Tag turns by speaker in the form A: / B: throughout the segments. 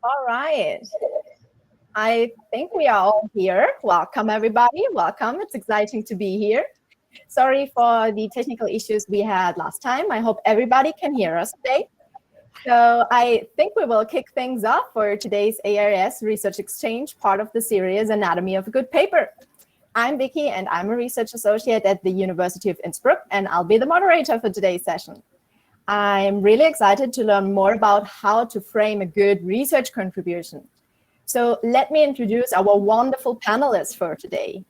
A: All right. I think we are all here. Welcome, everybody. Welcome. It's exciting to be here. Sorry for the technical issues we had last time. I hope everybody can hear us today. So I think we will kick things off for today's AIS Research Exchange, part of the series Anatomy of a Good Paper. I'm Vicky, and I'm a research associate at the University of Innsbruck, and I'll be the moderator for today's session. I'm really excited to learn more about how to frame a good research contribution. So let me introduce our wonderful panelists for today.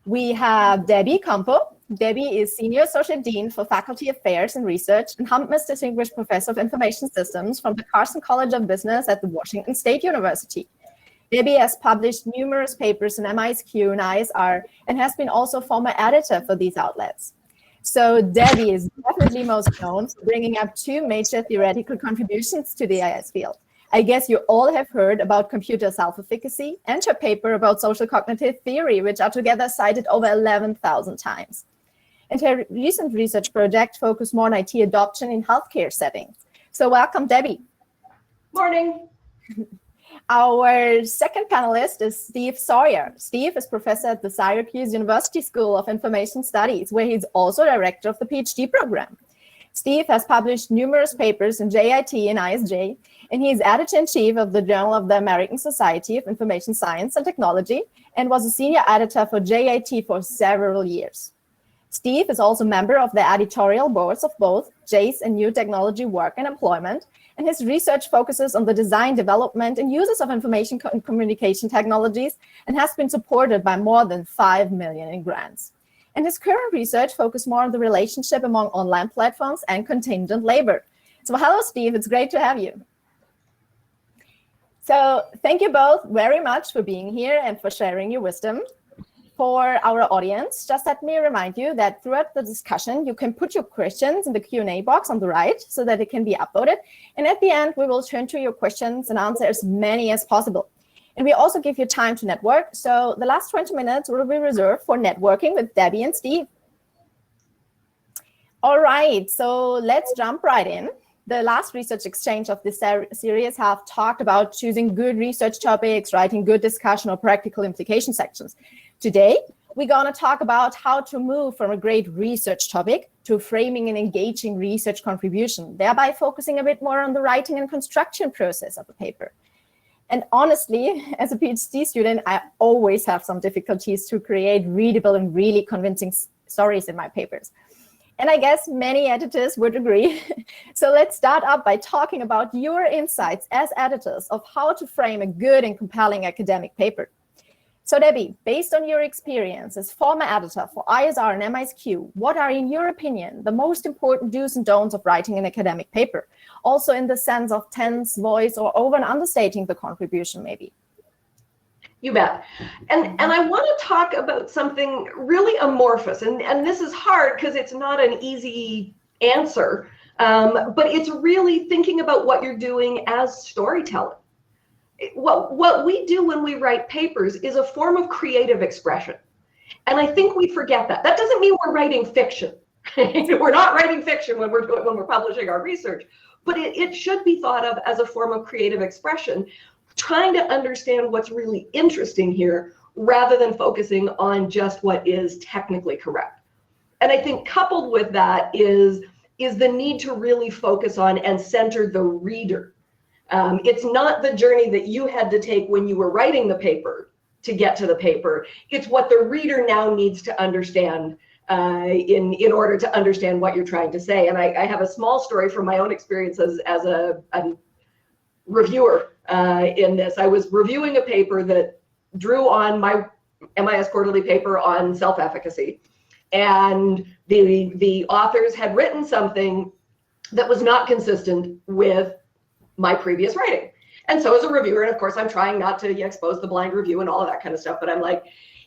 A: We have Debbie Campo. Debbie is Senior Associate Dean for Faculty Affairs and Research and Humpmas Distinguished Professor of Information Systems from the Carson College of Business at the Washington State University. Debbie has published numerous papers in MISQ and ISR and has been also former editor for these outlets. So Debbie is definitely most known for bringing up two major theoretical contributions to the AIS field. I guess you all have heard about computer self-efficacy and her paper about social cognitive theory, which are together cited over 11,000 times. And her recent research project focused more on IT adoption in healthcare settings. So welcome, Debbie.
B: Morning.
A: Our second panelist is Steve Sawyer. Steve is professor at the Syracuse University School of Information Studies, where he's also director of the PhD program. Steve has published numerous papers in JIT and ISJ, and he is editor-in-chief of the Journal of the American Society of Information Science and Technology, and was a senior editor for JIT for several years. Steve is also a member of the editorial boards of both JACE and New Technology Work and Employment, and his research focuses on the design, development, and uses of information and communication technologies, and has been supported by more than 5 million in grants. And his current research focuses more on the relationship among online platforms and contingent labor. So hello, Steve, it's great to have you. So thank you both very much for being here and for sharing your wisdom. For our audience, just let me remind you that throughout the discussion, you can put your questions in the Q&A box on the right so that it can be upvoted. And at the end, we will turn to your questions and answer as many as possible. And we also give you time to network. So the last 20 minutes will be reserved for networking with Debbie and Steve. All right, so let's jump right in. The last research exchange of this series have talked about choosing good research topics, writing good discussion or practical implication sections. Today, we're going to talk about how to move from a great research topic to framing an engaging research contribution, thereby focusing a bit more on the writing and construction process of a paper. And honestly, as a PhD student, I always have some difficulties to create readable and really convincing stories in my papers. And I guess many editors would agree. So let's start up by talking about your insights as editors of how to frame a good and compelling academic paper. So Debbie, based on your experience as former editor for ISR and MISQ, what are, in your opinion, the most important do's and don'ts of writing an academic paper? Also in the sense of tense, voice, or over and understating the contribution, maybe.
B: You bet. And I want to talk about something really amorphous. And this is hard because it's not an easy answer, but it's really thinking about what you're doing as storytelling. What we do when we write papers is a form of creative expression. And I think we forget that. That doesn't mean we're writing fiction. We're not writing fiction when we're publishing our research, but it should be thought of as a form of creative expression, trying to understand what's really interesting here rather than focusing on just what is technically correct. And I think coupled with that is the need to really focus on and center the reader. It's not the journey that you had to take when you were writing the paper to get to the paper. It's what the reader now needs to understand in order to understand what you're trying to say. And I have a small story from my own experience as a reviewer in this. I was reviewing a paper that drew on my MIS quarterly paper on self-efficacy. And the authors had written something that was not consistent with my previous writing. And so as a reviewer, and of course I'm trying not to expose the blind review and all of that kind of stuff, but I'm like,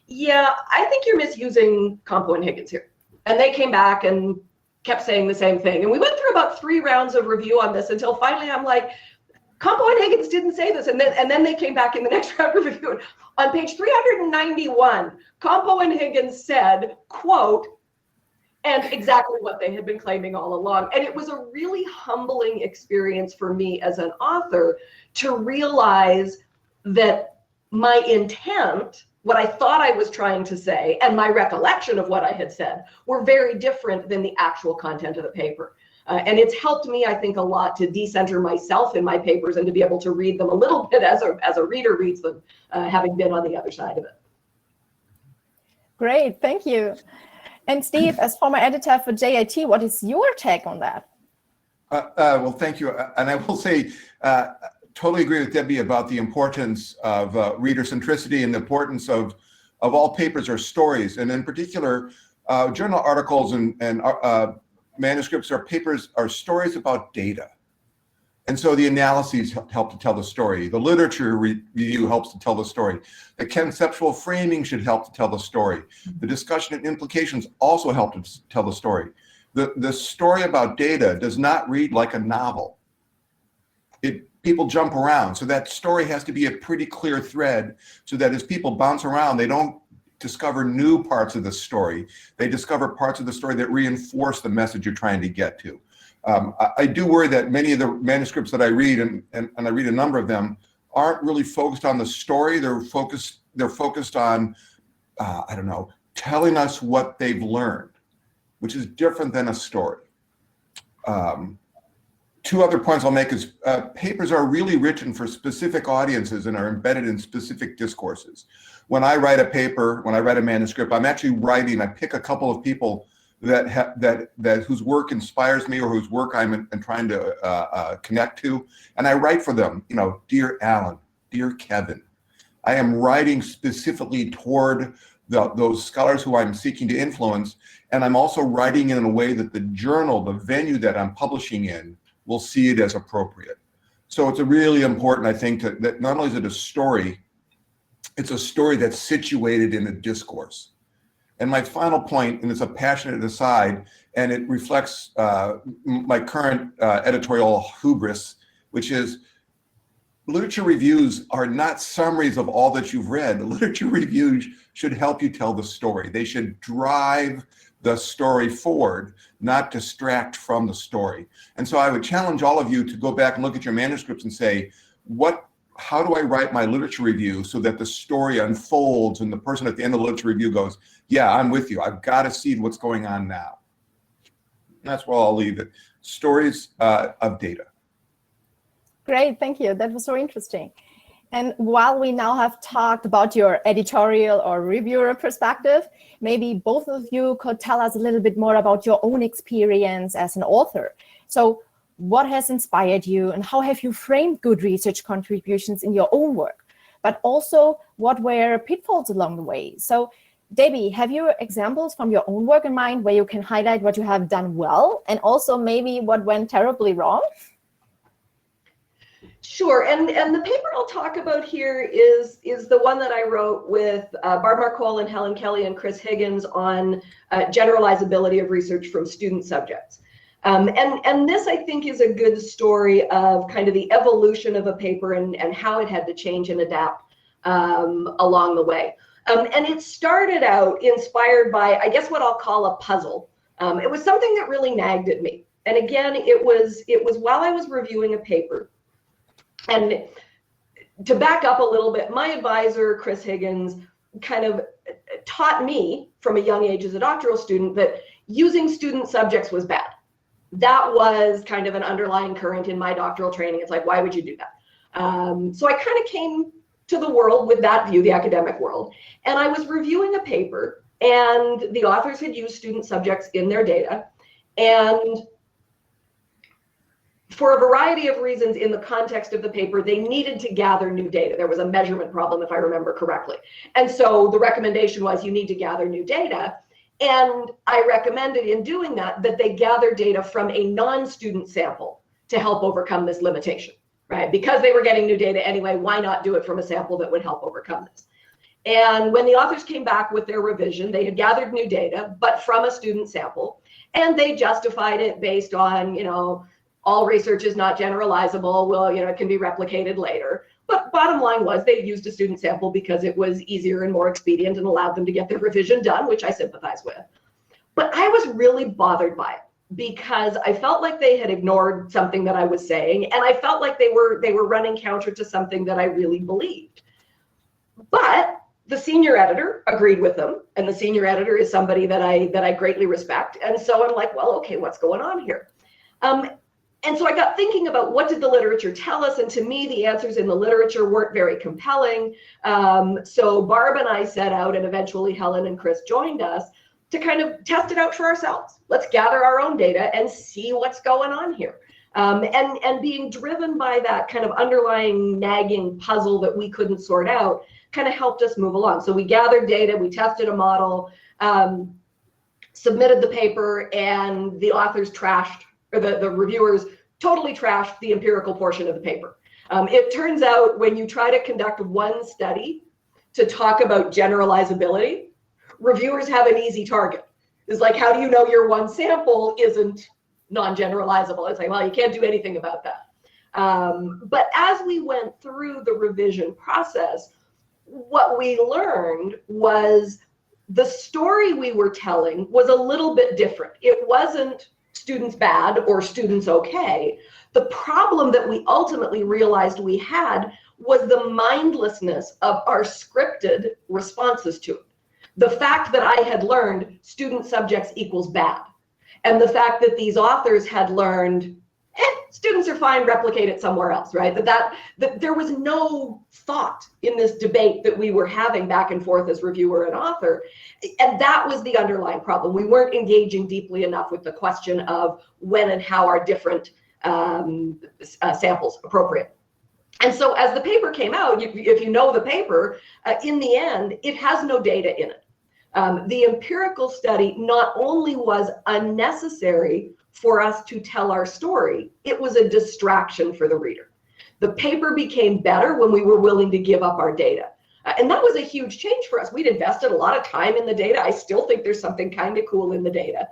B: yeah, I think you're misusing Campo and Higgins here. And they came back and kept saying the same thing. And we went through about 3 rounds of review on this until finally I'm like, Campo and Higgins didn't say this. And then they came back in the next round of review. On page 391, Campo and Higgins said, quote, And exactly what they had been claiming all along. And it was a really humbling experience for me as an author to realize that my intent, what I thought I was trying to say, and my recollection of what I had said were very different than the actual content of the paper. And it's helped me, I think, a lot to decenter myself in my papers and to be able to read them a little bit as a reader reads them, having been on the other side of it.
A: Great, thank you. And Steve, as former editor for JIT, what is your take on that?
C: Well, thank you. And I will say, totally agree with Debbie about the importance of reader centricity and the importance of all papers or stories. And in particular, journal articles and manuscripts or papers are stories about data. And so the analyses help to tell the story. The literature review helps to tell the story. The conceptual framing should help to tell the story. The discussion and implications also help to tell the story. The story about data does not read like a novel. People jump around. So that story has to be a pretty clear thread so that as people bounce around, they don't discover new parts of the story. They discover parts of the story that reinforce the message you're trying to get to. I do worry that many of the manuscripts that I read, and I read a number of them, aren't really focused on the story. They're focused on, I don't know, telling us what they've learned, which is different than a story. Two other points I'll make is papers are really written for specific audiences and are embedded in specific discourses. When I write a paper, when I write a manuscript, I'm actually writing, I pick a couple of people that whose work inspires me or whose work I'm trying to connect to, and I write for them. You know, dear Alan, dear Kevin. I am writing specifically toward those scholars who I'm seeking to influence, and I'm also writing in a way that the journal, the venue that I'm publishing in, will see it as appropriate. So it's a really important, I think, that not only is it a story, it's a story that's situated in a discourse. And my final point, and it's a passionate aside, and it reflects my current editorial hubris, which is literature reviews are not summaries of all that you've read. Literature reviews should help you tell the story. They should drive the story forward, not distract from the story. And so I would challenge all of you to go back and look at your manuscripts and say, how do I write my literature review so that the story unfolds and the person at the end of the literature review goes, yeah, I'm with you. I've got to see what's going on now. And that's where I'll leave it. Stories of data.
A: Great, thank you. That was so interesting. And while we now have talked about your editorial or reviewer perspective, maybe both of you could tell us a little bit more about your own experience as an author. So what has inspired you and how have you framed good research contributions in your own work? But also, what were pitfalls along the way? So Debbie, have you examples from your own work in mind where you can highlight what you have done well and also maybe what went terribly wrong?
B: Sure, and the paper I'll talk about here is the one that I wrote with Barb Marcole and Helen Kelly and Chris Higgins on generalizability of research from student subjects. And this, I think, is a good story of kind of the evolution of a paper and how it had to change and adapt along the way. And it started out inspired by, I guess, what I'll call a puzzle. It was something that really nagged at me. And again, it was while I was reviewing a paper. And to back up a little bit, my advisor, Chris Higgins, kind of taught me from a young age as a doctoral student that using student subjects was bad. That was kind of an underlying current in my doctoral training. It's like, why would you do that? So I kind of came to the world with that view, the academic world. And I was reviewing a paper, and the authors had used student subjects in their data. And for a variety of reasons in the context of the paper, they needed to gather new data. There was a measurement problem, if I remember correctly. And so the recommendation was you need to gather new data. And I recommended in doing that they gather data from a non-student sample to help overcome this limitation, right? Because they were getting new data anyway, why not do it from a sample that would help overcome this? And when the authors came back with their revision, they had gathered new data, but from a student sample, and they justified it based on, all research is not generalizable. Well, it can be replicated later. But bottom line was they used a student sample because it was easier and more expedient and allowed them to get their revision done, which I sympathize with. But I was really bothered by it because I felt like they had ignored something that I was saying, and I felt like they were running counter to something that I really believed. But the senior editor agreed with them, and the senior editor is somebody that I greatly respect. And so I'm like, well, okay, what's going on here? And so I got thinking about what did the literature tell us, and to me, the answers in the literature weren't very compelling. So Barb and I set out, and eventually Helen and Chris joined us to kind of test it out for ourselves. Let's gather our own data and see what's going on here. And being driven by that kind of underlying nagging puzzle that we couldn't sort out kind of helped us move along. So we gathered data, we tested a model, submitted the paper, and the authors trashed, or the reviewers totally trashed the empirical portion of the paper. It turns out when you try to conduct one study to talk about generalizability, reviewers have an easy target. It's like, how do you know your one sample isn't non-generalizable? It's like, well, you can't do anything about that. But as we went through the revision process, what we learned was the story we were telling was a little bit different. It wasn't students bad or students okay. The problem that we ultimately realized we had was the mindlessness of our scripted responses to it. The fact that I had learned student subjects equals bad, and the fact that these authors had learned students are fine, replicate it somewhere else, right? That there was no thought in this debate that we were having back and forth as reviewer and author. And that was the underlying problem. We weren't engaging deeply enough with the question of when and how are different samples appropriate. And so as the paper came out, if you know the paper, in the end, it has no data in it. The empirical study not only was unnecessary for us to tell our story, it was a distraction for the reader. The paper became better when we were willing to give up our data. And that was a huge change for us. We'd invested a lot of time in the data. I still think there's something kind of cool in the data,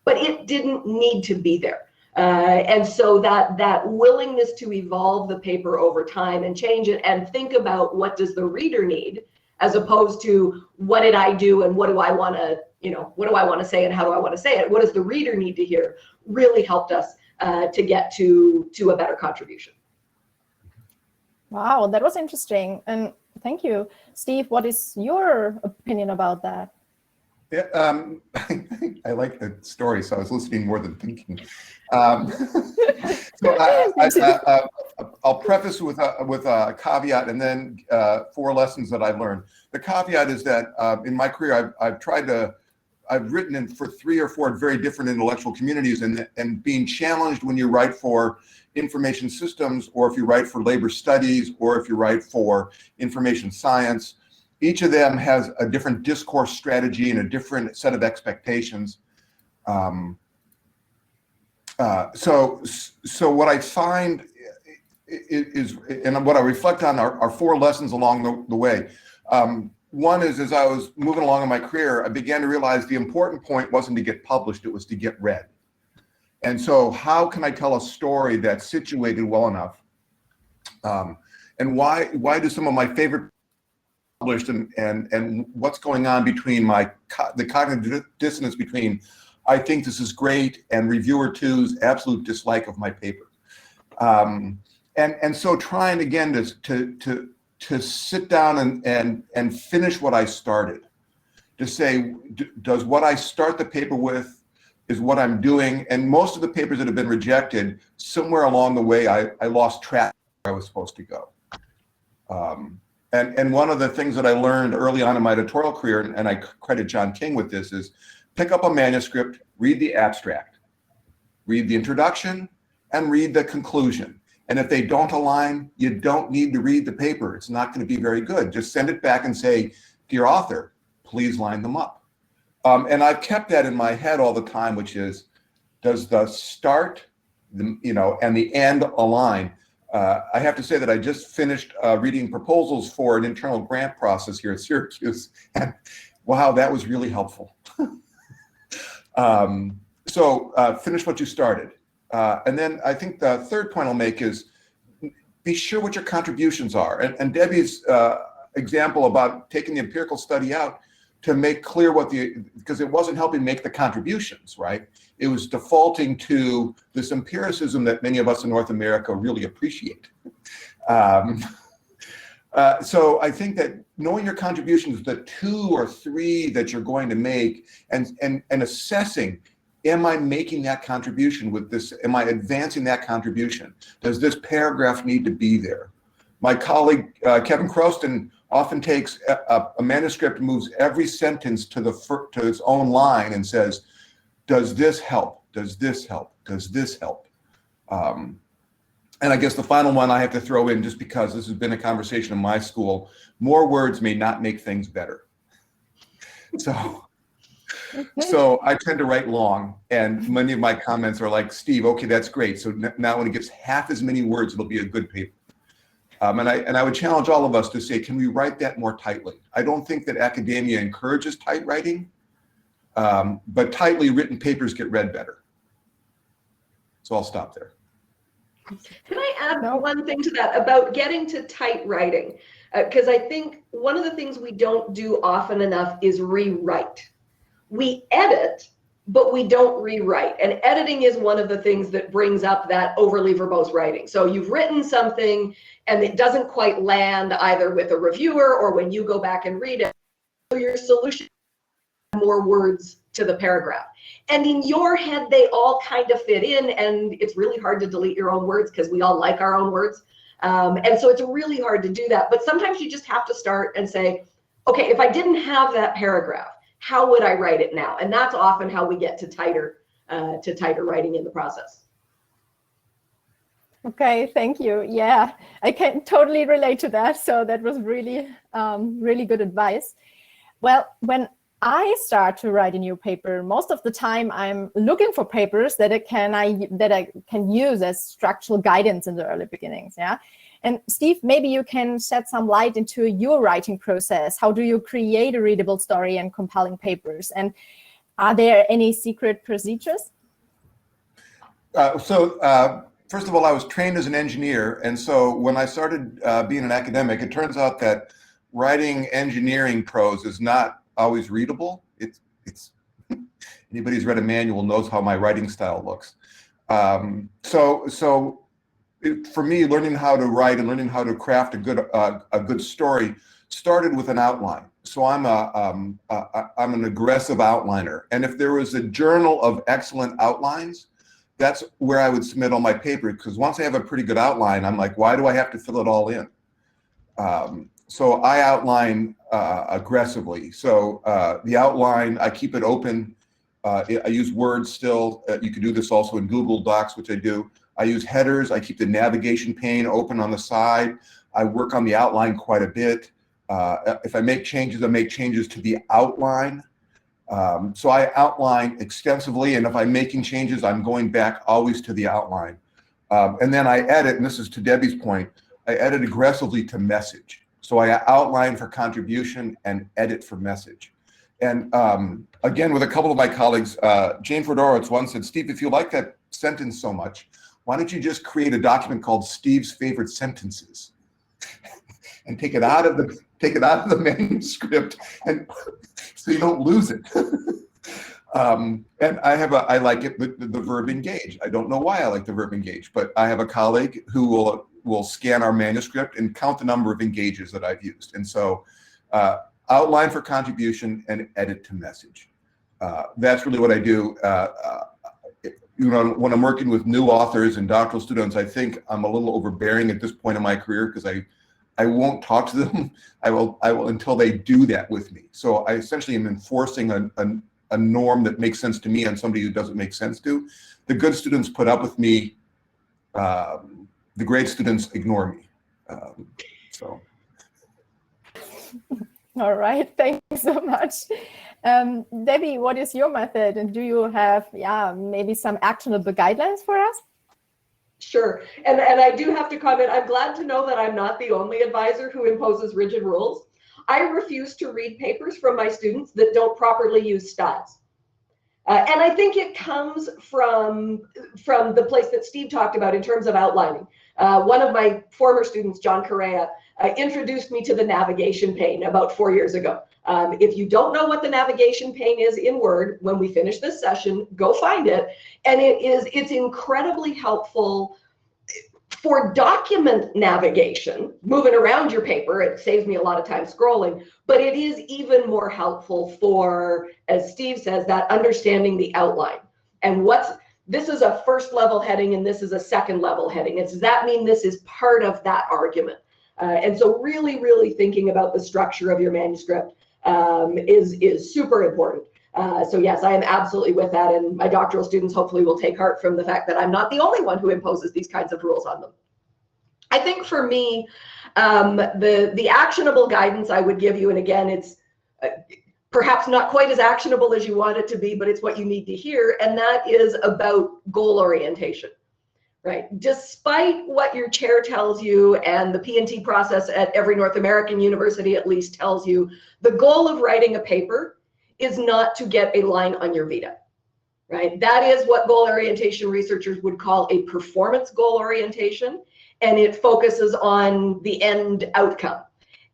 B: but it didn't need to be there. And so that willingness to evolve the paper over time and change it and think about what does the reader need, as opposed to what did I do and what do I want to, what do I want to say and how do I want to say it? What does the reader need to hear? Really helped us to get to a better contribution.
A: Wow, that was interesting. And thank you. Steve, what is your opinion about that?
C: Yeah, I like the story, so I was listening more than thinking. So I'll preface with a caveat, and then 4 lessons that I've learned. The caveat is that in my career, I've written for 3 or 4 very different intellectual communities, and being challenged when you write for information systems, or if you write for labor studies, or if you write for information science. Each of them has a different discourse strategy and a different set of expectations. So what I find is, and what I reflect on are 4 lessons along the way. One is, as I was moving along in my career, I began to realize the important point wasn't to get published, it was to get read. And so how can I tell a story that's situated well enough? And why do some of my favorite published, and what's going on between the cognitive dissonance between I think this is great and reviewer 2's absolute dislike of my paper, and so trying again to sit down and finish what I started, to say, does what I start the paper with is what I'm doing? And most of the papers that have been rejected, somewhere along the way I lost track of where I was supposed to go. And one of the things that I learned early on in my editorial career, and I credit John King with this, is pick up a manuscript, read the abstract, read the introduction, and read the conclusion. And if they don't align, you don't need to read the paper. It's not going to be very good. Just send it back and say, dear author, please line them up. And I've kept that in my head all the time, which is, does the start, and the end align? I have to say that I just finished reading proposals for an internal grant process here at Syracuse, and wow, that was really helpful. So finish what you started. And then I think the third point I'll make is be sure what your contributions are. And Debbie's example about taking the empirical study out, to make clear what because it wasn't helping make the contributions, right? It was defaulting to this empiricism that many of us in North America really appreciate. So I think that knowing your contributions, the 2 or 3 that you're going to make, and assessing, am I making that contribution with this? Am I advancing that contribution? Does this paragraph need to be there? My colleague, Kevin Croston, often takes a manuscript, moves every sentence to its own line and says, does this help? Does this help? Does this help? And I guess the final one I have to throw in, just because this has been a conversation in my school, more words may not make things better. So I tend to write long, and many of my comments are like, Steve, okay, that's great. So now when it gets half as many words, it'll be a good paper. And I would challenge all of us to say, can we write that more tightly? I don't think that academia encourages tight writing, but tightly written papers get read better. So I'll stop there.
B: Can I add one thing to that about getting to tight writing? Because I think one of the things we don't do often enough is rewrite. We edit, but we don't rewrite. And editing is one of the things that brings up that overly verbose writing. So you've written something and it doesn't quite land either with a reviewer or when you go back and read it. So your solution is more words to the paragraph. And in your head, they all kind of fit in, and it's really hard to delete your own words because we all like our own words. And so it's really hard to do that. But sometimes you just have to start and say, okay, if I didn't have that paragraph, how would I write it now? And that's often how we get to tighter writing in the process.
A: Okay, thank you. Yeah, I can totally relate to that. So that was really, really good advice. Well, when I start to write a new paper, most of the time I'm looking for papers that I can use as structural guidance in the early beginnings. Yeah. And Steve, maybe you can shed some light into your writing process. How do you create a readable story and compelling papers? And are there any secret procedures?
C: First of all, I was trained as an engineer. And so when I started being an academic, it turns out that writing engineering prose is not always readable. It's anybody who's read a manual knows how my writing style looks. For me, learning how to write and learning how to craft a good story started with an outline. So I'm an aggressive outliner, and if there was a journal of excellent outlines, that's where I would submit all my paper, because once I have a pretty good outline, I'm like, why do I have to fill it all in? So I outline aggressively. So the outline, I keep it open. I use Word still. You can do this also in Google Docs, which I do. I use headers. I keep the navigation pane open on the side. I work on the outline quite a bit. If I make changes, I make changes to the outline. So I outline extensively, and if I'm making changes, I'm going back always to the outline. And then I edit, and this is to Debbie's point, I edit aggressively to message. So I outline for contribution and edit for message. And again, with a couple of my colleagues, Jane Fedorowicz once said, Steve, if you like that sentence so much, why don't you just create a document called Steve's Favorite Sentences and take it out of the manuscript, and so you don't lose it. And I like it with the verb engage. I don't know why I like the verb engage, but I have a colleague who will scan our manuscript and count the number of engages that I've used. And so outline for contribution and edit to message. That's really what I do. When I'm working with new authors and doctoral students, I think I'm a little overbearing at this point in my career, because I won't talk to them. I will until they do that with me. So I essentially am enforcing a norm that makes sense to me on somebody who doesn't make sense to. The good students put up with me. The great students ignore me.
A: All right, thank you so much. Debbie, what is your method? And do you have, maybe some actionable guidelines for us?
B: Sure, and I do have to comment, I'm glad to know that I'm not the only advisor who imposes rigid rules. I refuse to read papers from my students that don't properly use styles. And I think it comes from the place that Steve talked about in terms of outlining. One of my former students, John Correa, introduced me to the navigation pane about 4 years ago. If you don't know what the navigation pane is in Word, when we finish this session, go find it. And it's incredibly helpful for document navigation, moving around your paper. It saves me a lot of time scrolling, but it is even more helpful for, as Steve says, that understanding the outline. And this is a first level heading and this is a second level heading. Does that mean this is part of that argument? And so really, really thinking about the structure of your manuscript is super important. So yes, I am absolutely with that. And my doctoral students hopefully will take heart from the fact that I'm not the only one who imposes these kinds of rules on them. I think for me, the actionable guidance I would give you, and again, it's perhaps not quite as actionable as you want it to be, but it's what you need to hear, and that is about goal orientation, right? Despite what your chair tells you and the P&T process at every North American university at least tells you, the goal of writing a paper is not to get a line on your vita, right? That is what goal orientation researchers would call a performance goal orientation, and it focuses on the end outcome.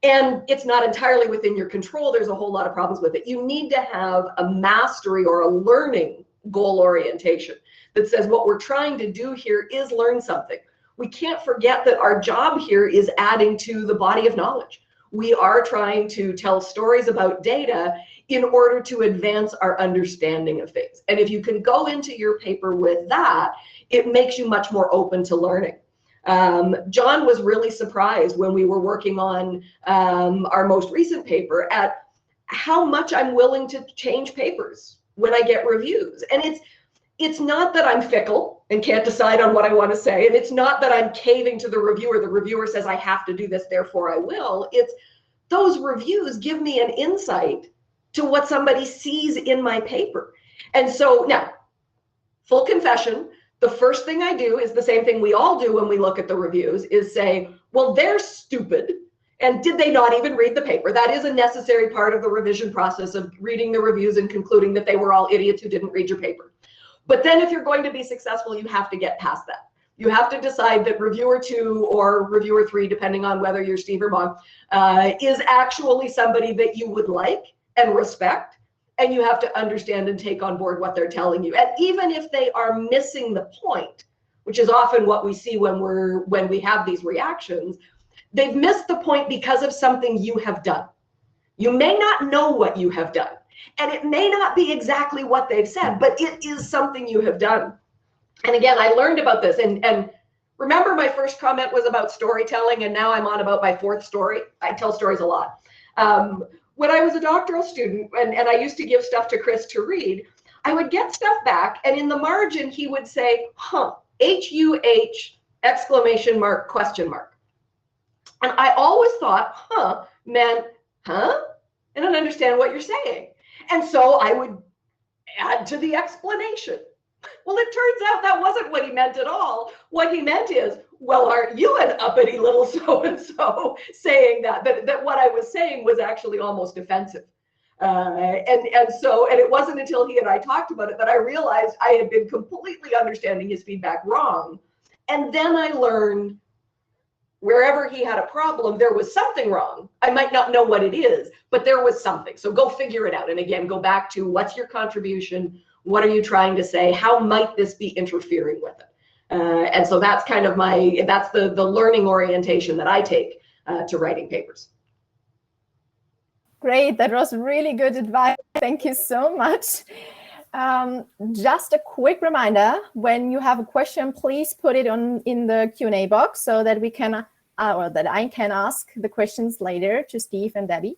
B: And it's not entirely within your control. There's a whole lot of problems with it. You need to have a mastery or a learning goal orientation that says what we're trying to do here is learn something. We can't forget that our job here is adding to the body of knowledge. We are trying to tell stories about data in order to advance our understanding of things. And if you can go into your paper with that, it makes you much more open to learning. John was really surprised when we were working on our most recent paper at how much I'm willing to change papers when I get reviews. And it's not that I'm fickle and can't decide on what I want to say, and it's not that I'm caving to the reviewer says I have to do this, therefore I will. It's those reviews give me an insight to what somebody sees in my paper. And so now, full confession, the first thing I do is the same thing we all do when we look at the reviews, is say, well, they're stupid. And did they not even read the paper? That is a necessary part of the revision process of reading the reviews and concluding that they were all idiots who didn't read your paper. But then if you're going to be successful, you have to get past that. You have to decide that reviewer 2 or reviewer 3, depending on whether you're Steve or Mom, is actually somebody that you would like and respect. And you have to understand and take on board what they're telling you. And even if they are missing the point, which is often what we see when we have these reactions, they've missed the point because of something you have done. You may not know what you have done, and it may not be exactly what they've said, but it is something you have done. And again, I learned about this, and remember my first comment was about storytelling, and now I'm on about my fourth story. I tell stories a lot. When I was a doctoral student, and I used to give stuff to Chris to read, I would get stuff back, and in the margin, he would say, H-U-H, exclamation mark, question mark. And I always thought, meant, I don't understand what you're saying. And so I would add to the explanation. Well, it turns out that wasn't what he meant at all. What he meant is, well, aren't you an uppity little so-and-so saying that what I was saying was actually almost offensive. And it wasn't until he and I talked about it that I realized I had been completely understanding his feedback wrong. And then I learned wherever he had a problem, there was something wrong. I might not know what it is, but there was something. So go figure it out. And again, go back to what's your contribution? What are you trying to say? How might this be interfering with it? And so that's kind of that's the learning orientation that I take to writing papers.
A: Great, that was really good advice. Thank you so much. Just a quick reminder, when you have a question, please put it in the Q&A box so that we can, or that I can ask the questions later to Steve and Debbie.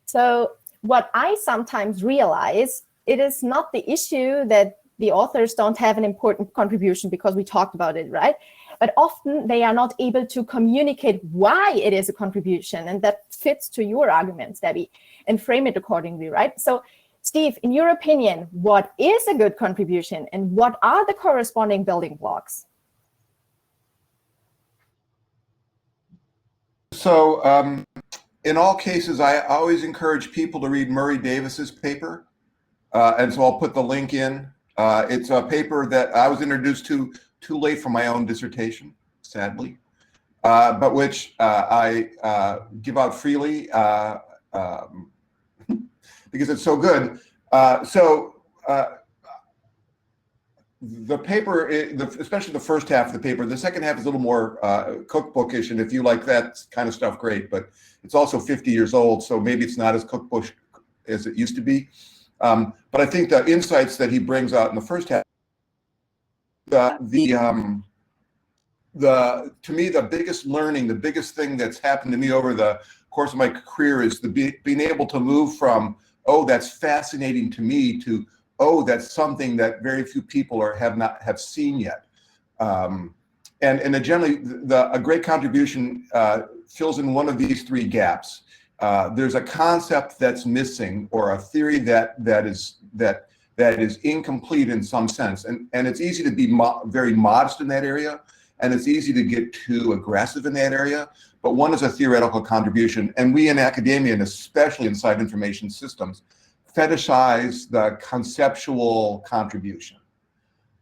A: So what I sometimes realize, it is not the issue that the authors don't have an important contribution because we talked about it, right? But often they are not able to communicate why it is a contribution, and that fits to your arguments, Debbie, and frame it accordingly, right? So Steve, in your opinion, what is a good contribution and what are the corresponding building blocks?
C: So in all cases, I always encourage people to read Murray Davis's paper. And so I'll put the link in. It's a paper that I was introduced to too late for my own dissertation, sadly, but which I give out freely because it's so good. The paper, especially the first half of the paper, the second half is a little more cookbookish, and if you like that kind of stuff, great, but it's also 50 years old, so maybe it's not as cookbookish as it used to be. But I think the insights that he brings out in the first half, to me, the biggest learning, the biggest thing that's happened to me over the course of my career is being able to move from, oh, that's fascinating to me, to, oh, that's something that very few people have seen yet. And generally, a great contribution fills in one of these three gaps. There's a concept that's missing, or a theory that is incomplete in some sense, and it's easy to be very modest in that area, and it's easy to get too aggressive in that area. But one is a theoretical contribution, and we in academia, and especially inside information systems, fetishize the conceptual contribution.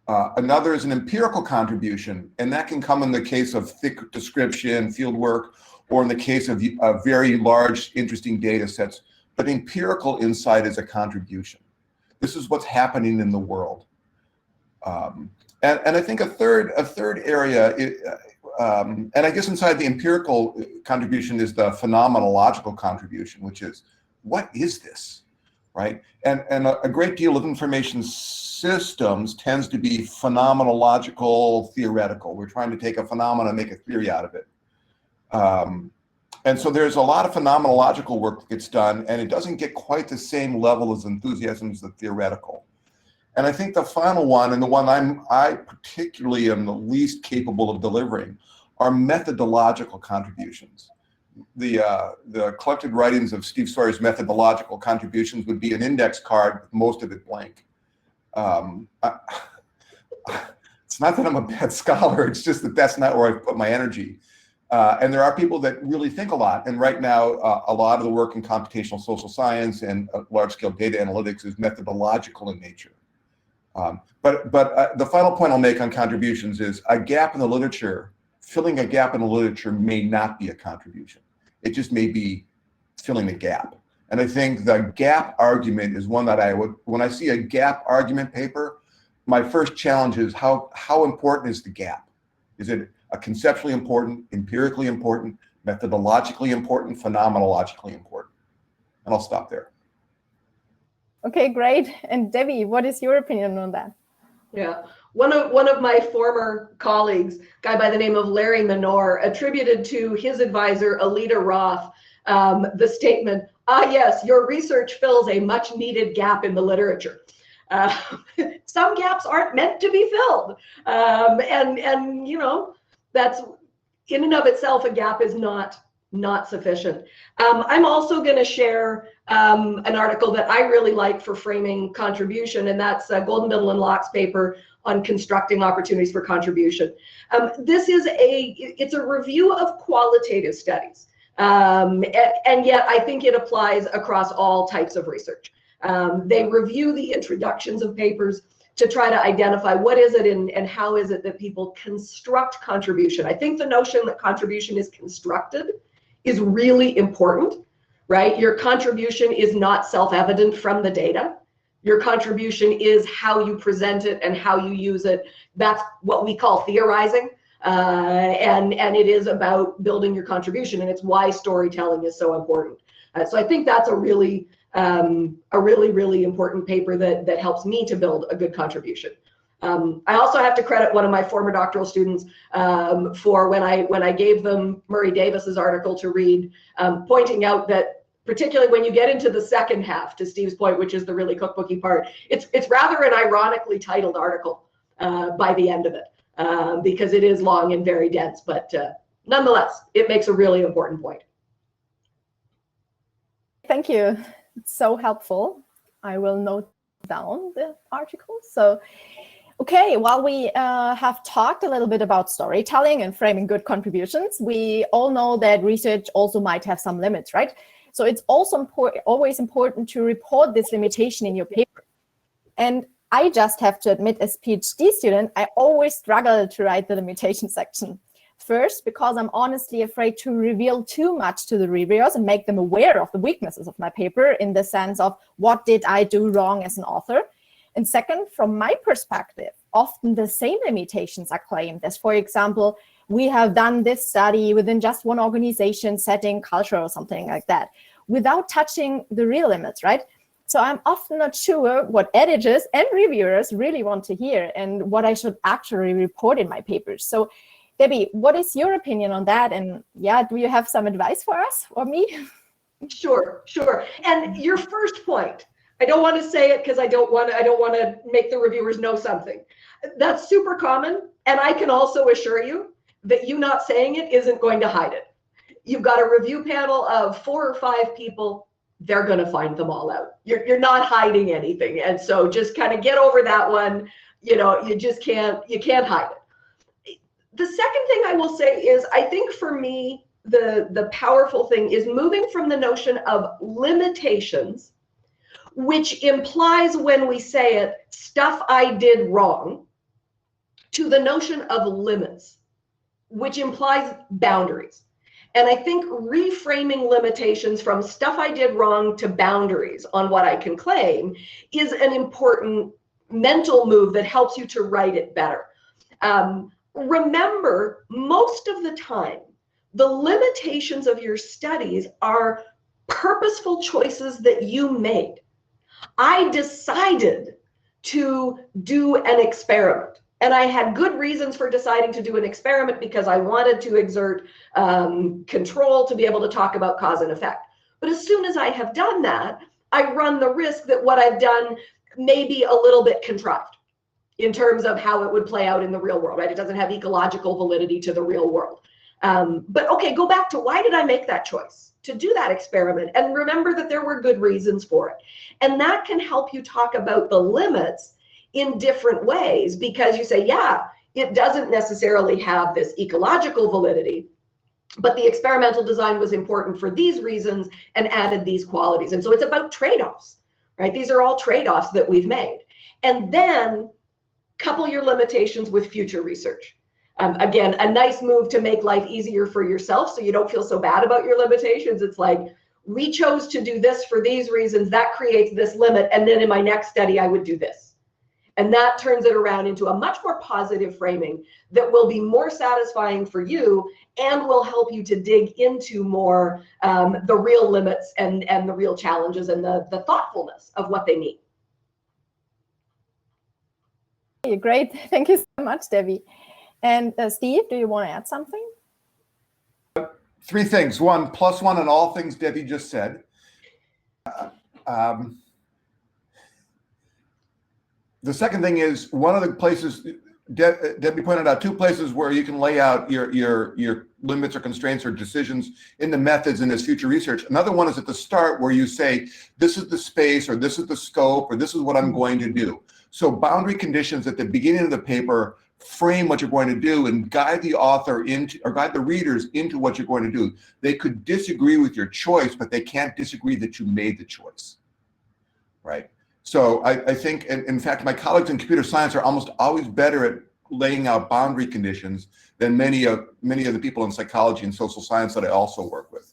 C: Another is an empirical contribution, and that can come in the case of thick description, field work, or in the case of very large, interesting data sets. But empirical insight is a contribution. This is what's happening in the world. And I think a third area, and I guess inside the empirical contribution is the phenomenological contribution, which is, what is this, right? And a great deal of information systems tends to be phenomenological, theoretical. We're trying to take a phenomenon and make a theory out of it. And so there's a lot of phenomenological work that gets done, and it doesn't get quite the same level of enthusiasm as the theoretical. And I think the final one, and the one I particularly am the least capable of delivering, are methodological contributions. The collected writings of Steve Sawyer's methodological contributions would be an index card, with most of it blank. It's not that I'm a bad scholar, it's just that that's not where I put my energy. And there are people that really think a lot. And right now, a lot of the work in computational social science and large-scale data analytics is methodological in nature. But the final point I'll make on contributions is a gap in the literature, filling a gap in the literature may not be a contribution. It just may be filling a gap. And I think the gap argument is one that when I see a gap argument paper, my first challenge is how important is the gap? Is it a conceptually important, empirically important, methodologically important, phenomenologically important? And I'll stop there.
A: Okay, great. And Debbie, what is your opinion on that?
B: Yeah, one of my former colleagues, a guy by the name of Larry Minor, attributed to his advisor, Alida Roth, the statement, yes, your research fills a much needed gap in the literature. Some gaps aren't meant to be filled. And you know, that's in and of itself, a gap is not sufficient. I'm also going to share an article that I really like for framing contribution, and that's Golden Biddle and Locke's paper on constructing opportunities for contribution. This is it's a review of qualitative studies, and yet I think it applies across all types of research. They review the introductions of papers to try to identify what is it and how is it that people construct contribution. I think the notion that contribution is constructed is really important, right? Your contribution is not self-evident from the data. Your contribution is how you present it and how you use it. That's what we call theorizing. And it is about building your contribution, and it's why storytelling is so important. So I think that's a really important paper that helps me to build a good contribution. I also have to credit one of my former doctoral students for when I gave them Murray Davis's article to read, pointing out that particularly when you get into the second half, to Steve's point, which is the really cookbooky part, it's rather an ironically titled article by the end of it, because it is long and very dense, but nonetheless, it makes a really important point.
A: Thank you. It's so helpful. I will note down the article. So, okay, while we have talked a little bit about storytelling and framing good contributions, we all know that research also might have some limits, right? So it's also always important to report this limitation in your paper. And I just have to admit, as PhD student, I always struggle to write the limitation section. First, because I'm honestly afraid to reveal too much to the reviewers and make them aware of the weaknesses of my paper in the sense of what did I do wrong as an author. And second, from my perspective, often the same limitations are claimed as, for example, we have done this study within just one organization setting, culture, or something like that, without touching the real limits, right? So I'm often not sure what editors and reviewers really want to hear and what I should actually report in my papers. So Debbie, what is your opinion on that? And yeah, do you have some advice for us or me?
B: Sure. And your first point, I don't want to say it because I don't want to make the reviewers know something. That's super common. And I can also assure you that you not saying it isn't going to hide it. You've got a review panel of 4 or 5 people. They're going to find them all out. You're not hiding anything. And so just kind of get over that one. You can't hide it. The second thing I will say is, I think for me, the powerful thing is moving from the notion of limitations, which implies when we say it, stuff I did wrong, to the notion of limits, which implies boundaries. And I think reframing limitations from stuff I did wrong to boundaries on what I can claim is an important mental move that helps you to write it better. Remember, most of the time, the limitations of your studies are purposeful choices that you made. I decided to do an experiment, and I had good reasons for deciding to do an experiment because I wanted to exert control to be able to talk about cause and effect. But as soon as I have done that, I run the risk that what I've done may be a little bit contrived in terms of how it would play out in the real world, right? It doesn't have ecological validity to the real world. But okay, go back to why did I make that choice to do that experiment? And remember that there were good reasons for it. And that can help you talk about the limits in different ways, because you say, yeah, it doesn't necessarily have this ecological validity, but the experimental design was important for these reasons and added these qualities. And so it's about trade-offs, right? These are all trade-offs that we've made. And then couple your limitations with future research. Again, a nice move to make life easier for yourself so you don't feel so bad about your limitations. It's like, we chose to do this for these reasons, that creates this limit, and then in my next study I would do this. And that turns it around into a much more positive framing that will be more satisfying for you and will help you to dig into more the real limits and the real challenges and the thoughtfulness of what they mean.
A: Great. Thank you so much, Debbie. And Steve, do you want to add something?
C: 3 things. 1, +1 on all things Debbie just said. The second thing is, one of the places, Debbie pointed out 2 places where you can lay out your limits or constraints or decisions in the methods in this future research. Another one is at the start where you say, this is the space, or this is the scope, or this is what I'm going to do. So boundary conditions at the beginning of the paper frame what you're going to do and guide the author into, or guide the readers into what you're going to do. They could disagree with your choice, but they can't disagree that you made the choice, right? So I think, in fact, my colleagues in computer science are almost always better at laying out boundary conditions than many of the people in psychology and social science that I also work with,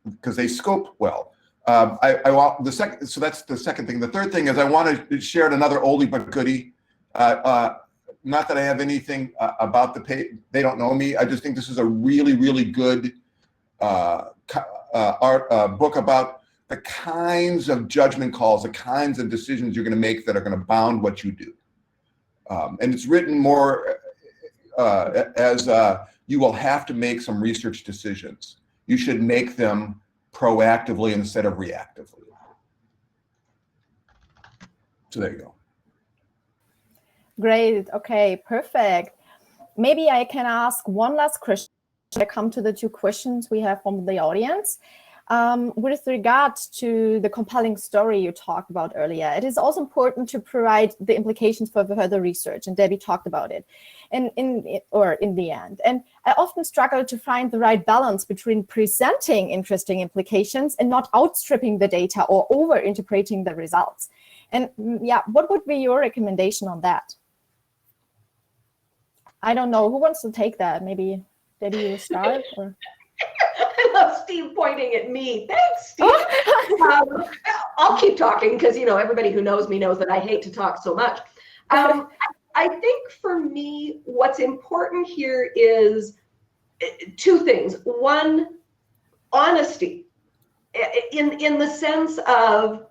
C: because they scope well. I want the second, so that's the second thing. The third thing is I want to share another oldie but goodie. Not that I have anything about the page. They don't know me. I just think this is a really, really good book about the kinds of judgment calls, the kinds of decisions you're going to make that are going to bound what you do. And it's written more as you will have to make some research decisions. You should make them proactively instead of reactively. So there you go.
A: Great. Okay, perfect. Maybe I can ask one last question. I come to the 2 questions we have from the audience. With regards to the compelling story you talked about earlier, it is also important to provide the implications for further research, and Debbie talked about it, and in the end. And I often struggle to find the right balance between presenting interesting implications and not outstripping the data or over-interpreting the results. And yeah, what would be your recommendation on that? I don't know. Who wants to take that? Maybe Debbie, you start? Or?
B: I love Steve pointing at me. Thanks, Steve. I'll keep talking because, you know, everybody who knows me knows that I hate to talk so much. I think for me, what's important here is two things. One, honesty, in the sense of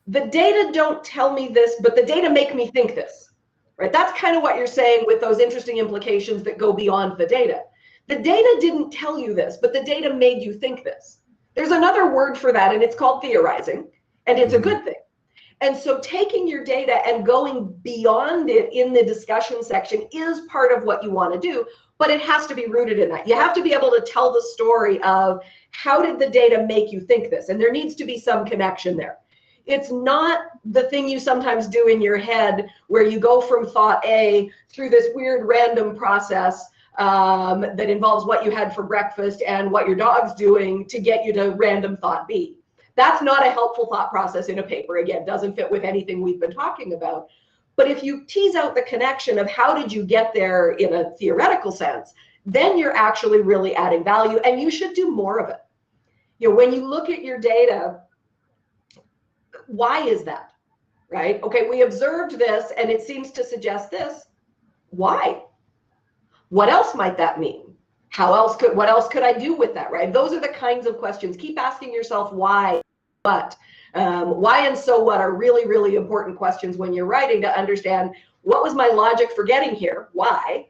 B: the data don't tell me this, but the data make me think this, right? That's kind of what you're saying with those interesting implications that go beyond the data. The data didn't tell you this, but the data made you think this. There's another word for that, and it's called theorizing, and it's a good thing. And so taking your data and going beyond it in the discussion section is part of what you want to do, but it has to be rooted in that. You have to be able to tell the story of how did the data make you think this? And there needs to be some connection there. It's not the thing you sometimes do in your head where you go from thought A through this weird random process that involves what you had for breakfast and what your dog's doing to get you to random thought B. That's not a helpful thought process in a paper. Again, doesn't fit with anything we've been talking about. But if you tease out the connection of how did you get there in a theoretical sense, then you're actually really adding value, and you should do more of it. You know, when you look at your data, why is that, right? Okay, we observed this, and it seems to suggest this. Why? What else might that mean? What else could I do with that, right? Those are the kinds of questions. Keep asking yourself why, what. Why and so what are really, really important questions when you're writing to understand what was my logic for getting here, why,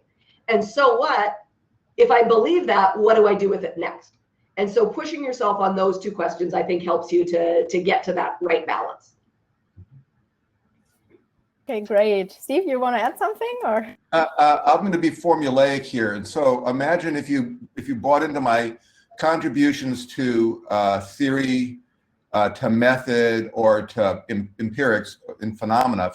B: and so what, if I believe that, what do I do with it next? And so pushing yourself on those two questions, I think, helps you to get to that right balance.
A: Okay, great. Steve, you want to add something, or?
C: I'm going to be formulaic here. And so imagine if you bought into my contributions to theory, to method, or to empirics and phenomena.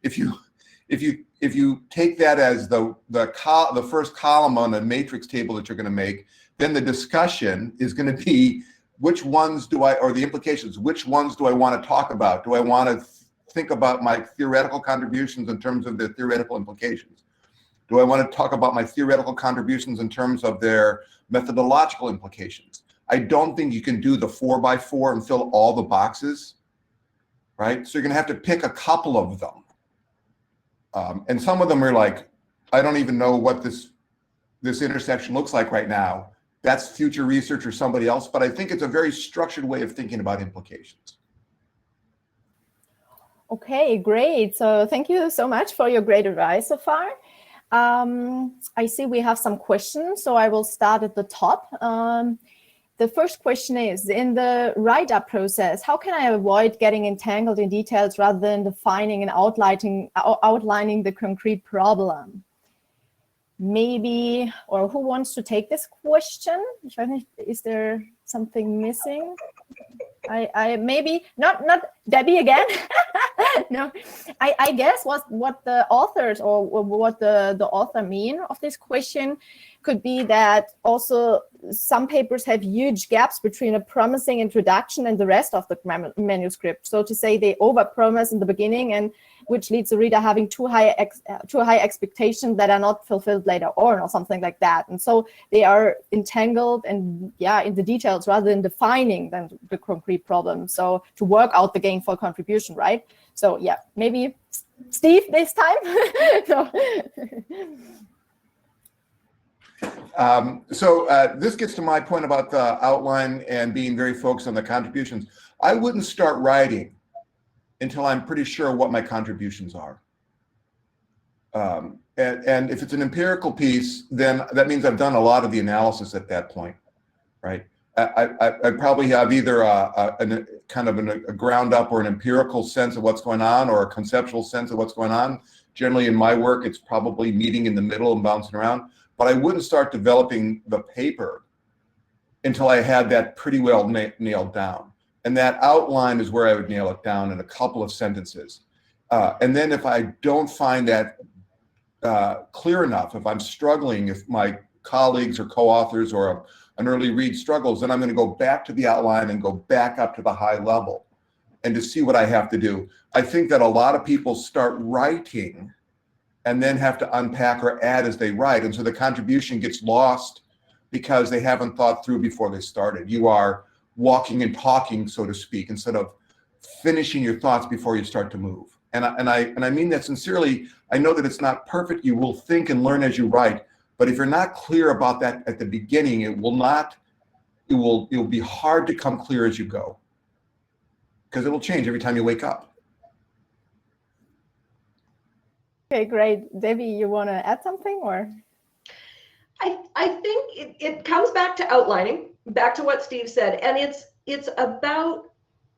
C: If you take that as the first column on the matrix table that you're going to make, then the discussion is going to be which ones or the implications, which ones do I want to talk about? Do I want to think about my theoretical contributions in terms of their theoretical implications? Do I want to talk about my theoretical contributions in terms of their methodological implications? I don't think you can do the 4x4 and fill all the boxes, right? So you're going to have to pick a couple of them. And some of them are like, I don't even know what this intersection looks like right now. That's future research or somebody else, but I think it's a very structured way of thinking about implications.
A: Okay, great. So thank you so much for your great advice so far. I see we have some questions, so I will start at the top. The first question is, in the write-up process, how can I avoid getting entangled in details rather than defining and outlining the concrete problem? Maybe, or who wants to take this question? Is there something missing? I maybe not Debbie again. No, I guess what the authors or what the author mean of this question could be that also some papers have huge gaps between a promising introduction and the rest of the manuscript. So to say, they overpromise in the beginning, and which leads the reader having too high expectations that are not fulfilled later on, or something like that. And so they are entangled and in the details rather than defining the concrete problem. So to work out the gainful contribution, right? So maybe Steve this time. No.
C: This gets to my point about the outline and being very focused on the contributions. I wouldn't start writing until I'm pretty sure what my contributions are. And if it's an empirical piece, then that means I've done a lot of the analysis at that point, right? I probably have either a ground up or an empirical sense of what's going on, or a conceptual sense of what's going on. Generally in my work, it's probably meeting in the middle and bouncing around. But I wouldn't start developing the paper until I had that pretty well nailed down. And that outline is where I would nail it down in a couple of sentences. And then if I don't find that clear enough, if I'm struggling, if my colleagues or co-authors or an early read struggles, then I'm going to go back to the outline and go back up to the high level and to see what I have to do. I think that a lot of people start writing and then have to unpack or add as they write. And so the contribution gets lost because they haven't thought through before they started. You are walking and talking, so to speak, instead of finishing your thoughts before you start to move. And I mean that sincerely. I know that it's not perfect. You will think and learn as you write, but if you're not clear about that at the beginning, it will be hard to come clear as you go, because it will change every time you wake up.
A: Okay, great. Debbie, you want to add something, or?
B: I think it comes back to outlining, back to what Steve said, and it's about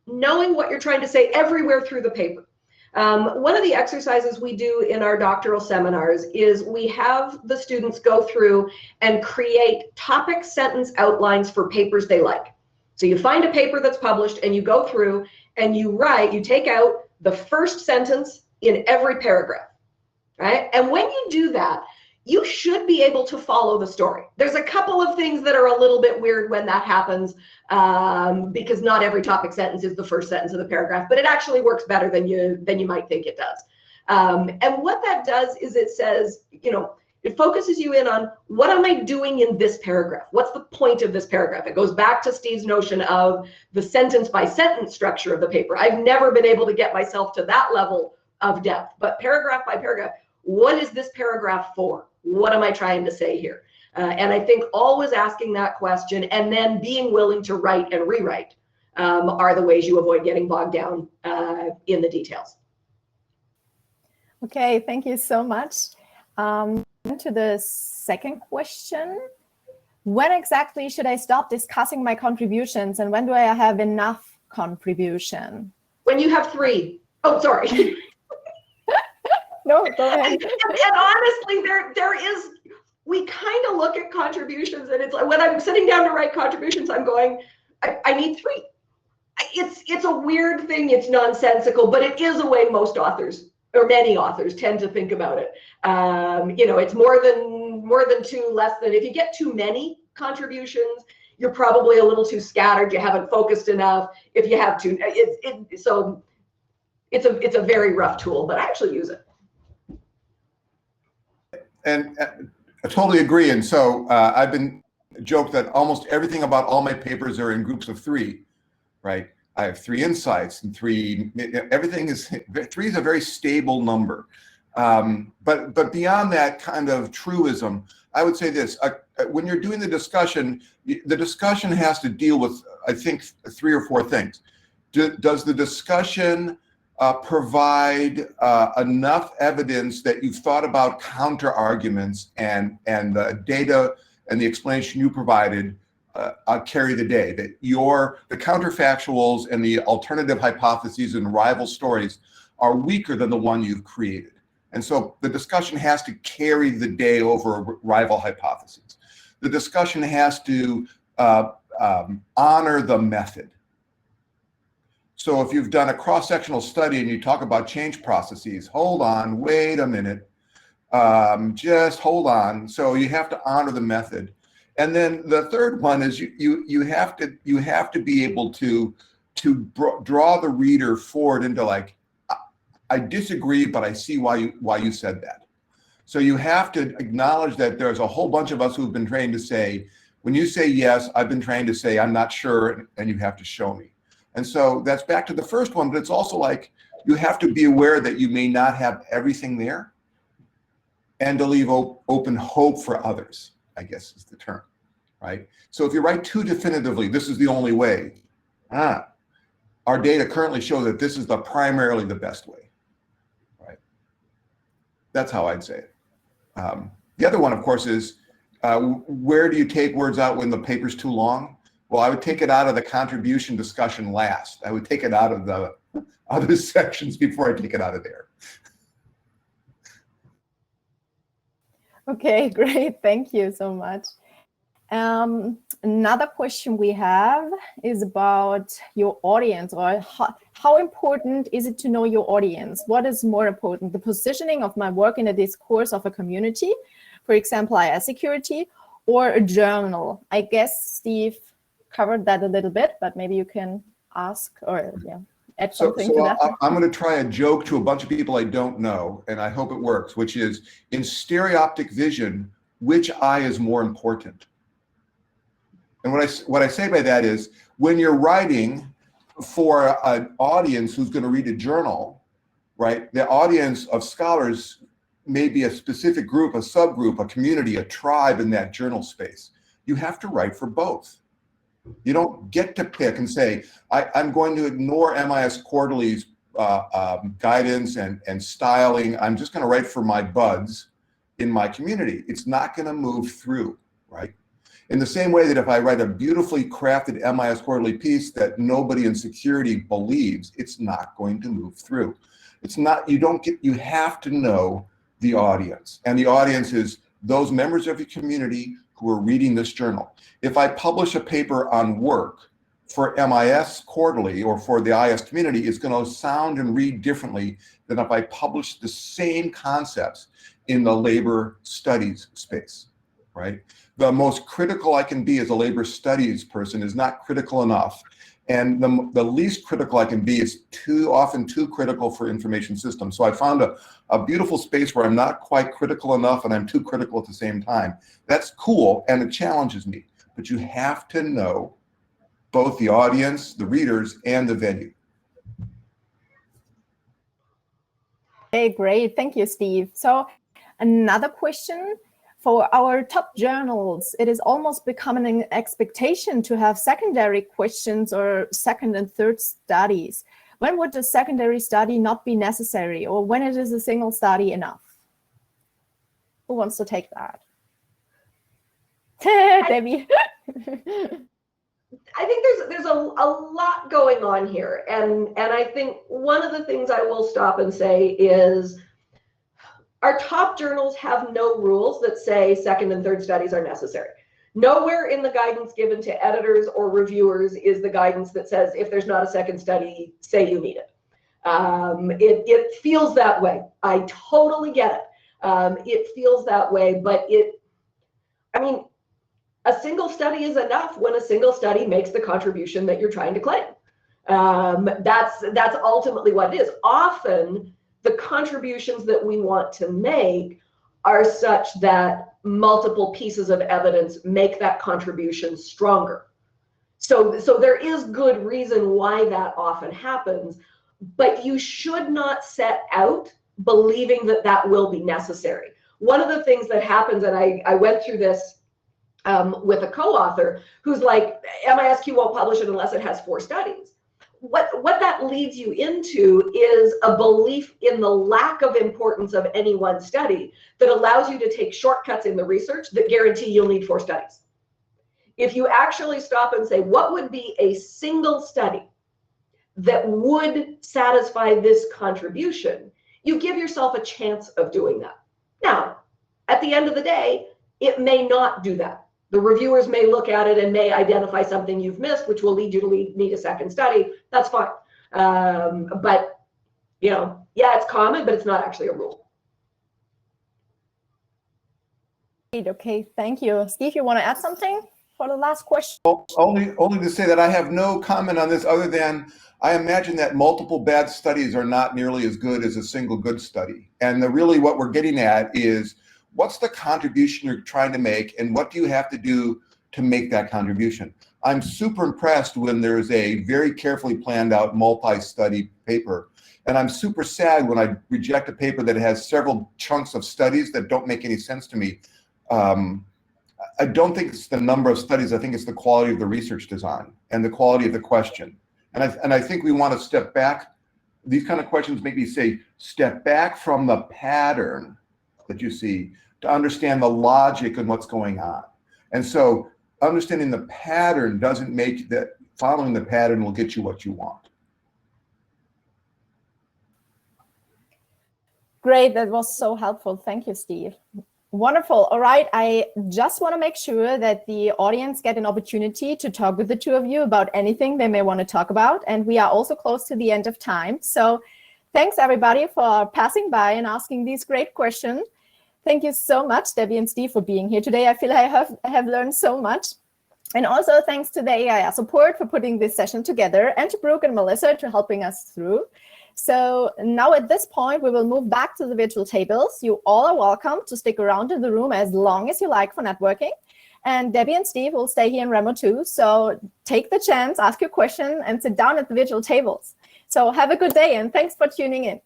B: knowing what you're trying to say everywhere through the paper. One of the exercises we do in our doctoral seminars is we have the students go through and create topic sentence outlines for papers they like. So you find a paper that's published and you go through and you take out the first sentence in every paragraph, right? And when you do that, you should be able to follow the story. There's a couple of things that are a little bit weird when that happens, because not every topic sentence is the first sentence of the paragraph, but it actually works better than you might think it does. And what that does is it says, it focuses you in on, what am I doing in this paragraph? What's the point of this paragraph? It goes back to Steve's notion of the sentence by sentence structure of the paper. I've never been able to get myself to that level of depth, but paragraph by paragraph, what is this paragraph for? What am I trying to say here? And I think always asking that question and then being willing to write and rewrite are the ways you avoid getting bogged down in the details.
A: Okay, thank you so much. To the second question. When exactly should I stop discussing my contributions, and when do I have enough contribution?
B: When you have 3. Oh, sorry.
A: No, go ahead.
B: And honestly, there is, we kind of look at contributions, and it's like, when I'm sitting down to write contributions, I'm going, I need 3. It's a weird thing. It's nonsensical, but it is a way most authors, or many authors, tend to think about it. It's more than 2, less than. If you get too many contributions, you're probably a little too scattered. You haven't focused enough. If you have too, so it's a very rough tool, but I actually use it.
C: And I totally agree. And so I've been joked that almost everything about all my papers are in groups of 3, right? I have 3 insights and 3, everything is, 3 is a very stable number. But beyond that kind of truism, I would say this, when you're doing the discussion has to deal with, I think, 3 or 4 things. Does the discussion provide enough evidence that you've thought about counter arguments and the data and the explanation you provided carry the day, that the counterfactuals and the alternative hypotheses and rival stories are weaker than the one you've created. And so the discussion has to carry the day over rival hypotheses. The discussion has to honor the method. So if you've done a cross-sectional study and you talk about change processes, hold on, wait a minute, just hold on. So you have to honor the method. And then the third one is you have to be able to draw the reader forward into, like, I disagree, but I see why you said that. So you have to acknowledge that there's a whole bunch of us who've been trained to say, when you say yes, I've been trained to say I'm not sure, and you have to show me. And so that's back to the first one, but it's also like you have to be aware that you may not have everything there, and to leave open hope for others, I guess is the term, right? So if you write too definitively, this is the only way, our data currently show that this is primarily the best way, right? That's how I'd say it. The other one, of course, is where do you take words out when the paper's too long? Well, I would take it out of the contribution discussion last. I would take it out of the other sections before I take it out of there.
A: Okay, great. Thank you so much. Another question we have is about your audience, or how important is it to know your audience? What is more important, the positioning of my work in a discourse of a community, for example, AIS security, or a journal? I guess Steve covered that a little bit, but maybe you can ask or add something to that?
C: I'm going to try a joke to a bunch of people I don't know, and I hope it works, which is, in stereoptic vision, which eye is more important? And what I say by that is, when you're writing for an audience who's going to read a journal, right? The audience of scholars may be a specific group, a subgroup, a community, a tribe in that journal space. You have to write for both. You don't get to pick and say, I'm going to ignore MIS Quarterly's guidance and styling. I'm just going to write for my buds in my community. It's not going to move through, right? In the same way that if I write a beautifully crafted MIS Quarterly piece that nobody in security believes, it's not going to move through. It's not, you have to know the audience. And the audience is those members of your community who are reading this journal. If I publish a paper on work for MIS Quarterly or for the AIS community, it's going to sound and read differently than if I publish the same concepts in the labor studies space, right? The most critical I can be as a labor studies person is not critical enough. And the least critical I can be is often too critical for information systems. So I found a beautiful space where I'm not quite critical enough and I'm too critical at the same time. That's cool, and it challenges me. But you have to know both the audience, the readers, and the venue.
A: Okay, great. Thank you, Steve. So another question. For our top journals, it is almost becoming an expectation to have secondary questions or second and third studies. When would a secondary study not be necessary, or when it is a single study enough? Who wants to take that? Debbie.
B: I think there's a lot going on here. And I think one of the things I will stop and say is, our top journals have no rules that say second and third studies are necessary. Nowhere in the guidance given to editors or reviewers is the guidance that says, if there's not a second study, say you need it. It feels that way. I totally get it. It feels that way, but I mean, a single study is enough when a single study makes the contribution that you're trying to claim. That's ultimately what it is. Often, the contributions that we want to make are such that multiple pieces of evidence make that contribution stronger. So there is good reason why that often happens, but you should not set out believing that that will be necessary. One of the things that happens, and I went through this with a co-author who's like, MISQ won't publish it unless it has 4 studies. What that leads you into is a belief in the lack of importance of any one study that allows you to take shortcuts in the research that guarantee you'll need 4 studies. If you actually stop and say, what would be a single study that would satisfy this contribution, you give yourself a chance of doing that. Now, at the end of the day, it may not do that. The reviewers may look at it and may identify something you've missed, which will lead you to need a second study. That's fine. But, yeah, it's common, but it's not actually a rule.
A: Okay, thank you. Steve, you want to add something for the last question?
C: Well, only to say that I have no comment on this other than I imagine that multiple bad studies are not nearly as good as a single good study. And really what we're getting at is, what's the contribution you're trying to make, and what do you have to do to make that contribution? I'm super impressed when there's a very carefully planned out multi-study paper. And I'm super sad when I reject a paper that has several chunks of studies that don't make any sense to me. I don't think it's the number of studies. I think it's the quality of the research design and the quality of the question. And I think we want to step back. These kind of questions make me say, step back from the pattern that you see to understand the logic and what's going on. And so understanding the pattern doesn't make that following the pattern will get you what you want.
A: Great, that was so helpful. Thank you, Steve. Wonderful. All right, I just want to make sure that the audience get an opportunity to talk with the two of you about anything they may want to talk about. And we are also close to the end of time. So thanks everybody for passing by and asking these great questions. Thank you so much, Debbie and Steve, for being here today. I feel I have learned so much. And also thanks to the AIS support for putting this session together, and to Brooke and Melissa for helping us through. So now at this point, we will move back to the virtual tables. You all are welcome to stick around in the room as long as you like for networking. And Debbie and Steve will stay here in Remo too. So take the chance, ask your question, and sit down at the virtual tables. So have a good day, and thanks for tuning in.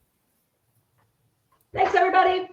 B: Thanks, everybody.